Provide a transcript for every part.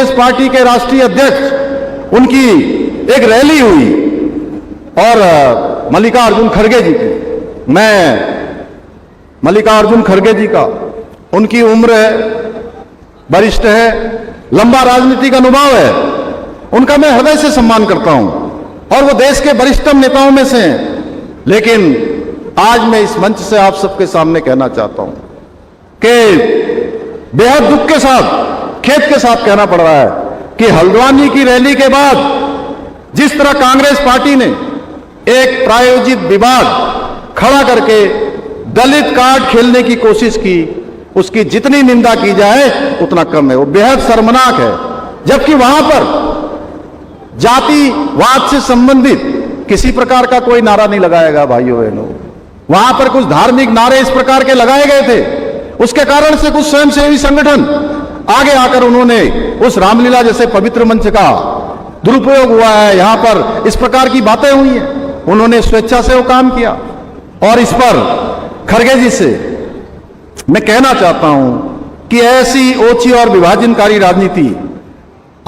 Congress party के राष्ट्रीय अध्यक्ष उनकी एक रैली हुई और मल्लिकार्जुन खड़गे जी की, मैं मल्लिकार्जुन खड़गे जी का, उनकी उम्र है, वरिष्ठ है, लंबा राजनीतिक अनुभव है, उनका मैं हृदय से सम्मान करता हूं और वो देश के वरिष्ठतम नेताओं में से हैं। लेकिन आज मैं इस मंच से आप सबके सामने कहना चाहता हूं कि बेहद दुख के साथ, खेद के साथ कहना पड़ रहा है कि हल्द्वानी की रैली के बाद जिस तरह कांग्रेस पार्टी ने एक प्रायोजित विवाद खड़ा करके दलित कार्ड खेलने की कोशिश की, उसकी जितनी निंदा की जाए उतना कम है। वो बेहद शर्मनाक है। जबकि वहां पर जातिवाद से संबंधित किसी प्रकार का कोई नारा नहीं लगाएगा भाइयों बहनों। वहां पर कुछ धार्मिक नारे इस प्रकार के लगाए गए थे, उसके कारण से कुछ स्वयंसेवी संगठन आगे आकर उन्होंने उस रामलीला जैसे पवित्र मंच का दुरुपयोग हुआ है, यहां पर इस प्रकार की बातें हुई हैं, उन्होंने स्वेच्छा से वो काम किया। और इस पर खड़गे जी से मैं कहना चाहता हूं कि ऐसी ओछी और विभाजनकारी राजनीति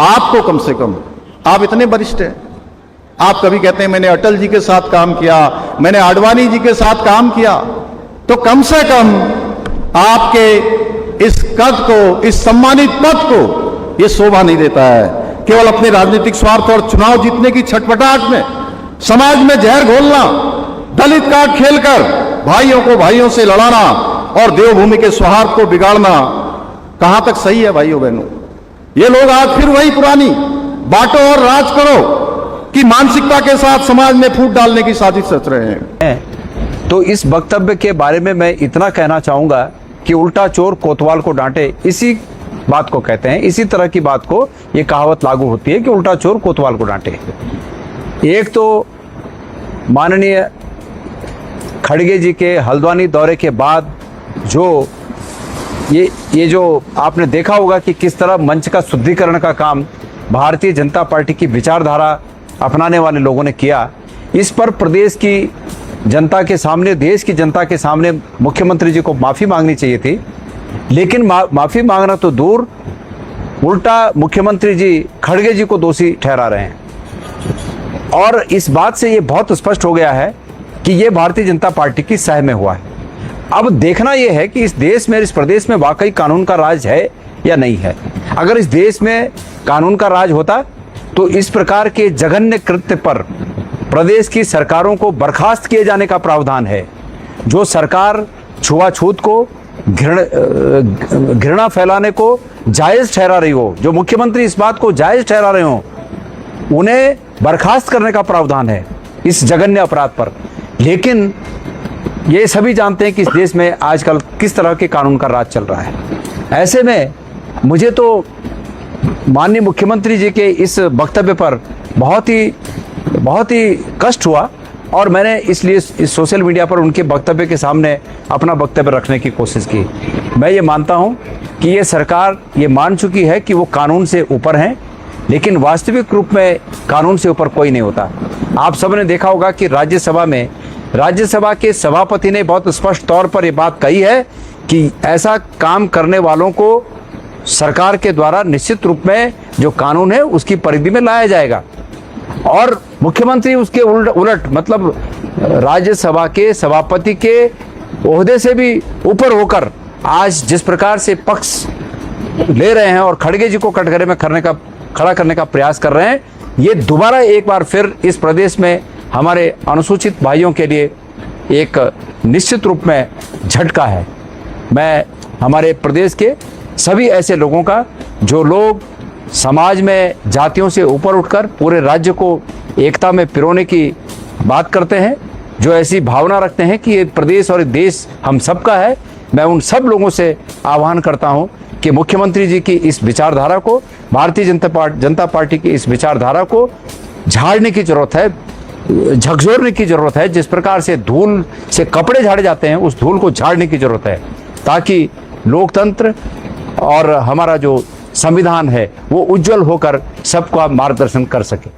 आपको, कम से कम आप इतने वरिष्ठ हैं, आप कभी कहते हैं मैंने अटल जी के साथ काम किया, मैंने आडवाणी जी के साथ काम किया, तो कम से कम आपके इस कद को, इस सम्मानित पद को यह शोभा नहीं देता है। केवल अपने राजनीतिक स्वार्थ और चुनाव जीतने की छटपटाहट में समाज में जहर घोलना, दलित कार्ड खेलकर भाइयों को भाइयों से लड़ाना और देवभूमि के सौहार्द को बिगाड़ना कहां तक सही है भाइयों बहनों? ये लोग आज फिर वही पुरानी बांटो और राज करो की मानसिकता के साथ समाज में फूट डालने की साजिश रच रहे हैं। तो इस वक्तव्य के बारे में मैं इतना कहना चाहूंगा कि उल्टा चोर कोतवाल को डांटे, इसी बात को कहते हैं, इसी तरह की बात को ये कहावत लागू होती है कि उल्टा चोर कोतवाल को डांटे। एक तो माननीय खड़गे जी के हल्द्वानी दौरे के बाद जो ये जो आपने देखा होगा कि किस तरह मंच का शुद्धिकरण का काम भारतीय जनता पार्टी की विचारधारा अपनाने वाले लोगों ने किया, इस पर प्रदेश की जनता के सामने, देश की जनता के सामने मुख्यमंत्री जी को माफ़ी मांगनी चाहिए थी। लेकिन माफ़ी मांगना तो दूर, उल्टा मुख्यमंत्री जी खड़गे जी को दोषी ठहरा रहे हैं। और इस बात से ये बहुत स्पष्ट हो गया है कि ये भारतीय जनता पार्टी की सह में हुआ है। अब देखना यह है कि इस देश में, इस प्रदेश में वाकई कानून का राज है या नहीं है। अगर इस देश में कानून का राज होता तो इस प्रकार के जघन्य कृत्य पर प्रदेश की सरकारों को बर्खास्त किए जाने का प्रावधान है। जो सरकार छुआछूत को, घृणा फैलाने को जायज़ ठहरा रही हो, जो मुख्यमंत्री इस बात को जायज़ ठहरा रहे हो, उन्हें बर्खास्त करने का प्रावधान है इस जघन्य अपराध पर। लेकिन ये सभी जानते हैं कि इस देश में आजकल किस तरह के कानून का राज चल रहा है। ऐसे में मुझे तो माननीय मुख्यमंत्री जी के इस वक्तव्य पर बहुत ही कष्ट हुआ और मैंने इसलिए इस सोशल मीडिया पर उनके वक्तव्य के सामने अपना वक्तव्य रखने की कोशिश की। मैं ये मानता हूँ कि ये सरकार ये मान चुकी है कि वो कानून से ऊपर हैं, लेकिन वास्तविक रूप में कानून से ऊपर कोई नहीं होता। आप सबने देखा होगा कि राज्यसभा के सभापति ने बहुत स्पष्ट तौर पर यह बात कही है कि ऐसा काम करने वालों को सरकार के द्वारा निश्चित रूप में जो कानून है उसकी परिधि में लाया जाएगा। और मुख्यमंत्री उसके उलट मतलब राज्यसभा के सभापति के ओहदे से भी ऊपर होकर आज जिस प्रकार से पक्ष ले रहे हैं और खड़गे जी को कटघरे में खड़ा करने का प्रयास कर रहे हैं, ये दोबारा एक बार फिर इस प्रदेश में हमारे अनुसूचित भाइयों के लिए एक निश्चित रूप में झटका है। मैं हमारे प्रदेश के सभी ऐसे लोगों का, जो लोग समाज में जातियों से ऊपर उठकर पूरे राज्य को एकता में पिरोने की बात करते हैं, जो ऐसी भावना रखते हैं कि ये प्रदेश और ये देश हम सबका है, मैं उन सब लोगों से आह्वान करता हूं कि मुख्यमंत्री जी की इस विचारधारा को, भारतीय जनता पार्टी की इस विचारधारा को झाड़ने की जरूरत है, झकझोरने की जरूरत है। जिस प्रकार से धूल से कपड़े झाड़े जाते हैं, उस धूल को झाड़ने की जरूरत है, ताकि लोकतंत्र और हमारा जो संविधान है वो उज्जवल होकर सबका मार्गदर्शन कर सके।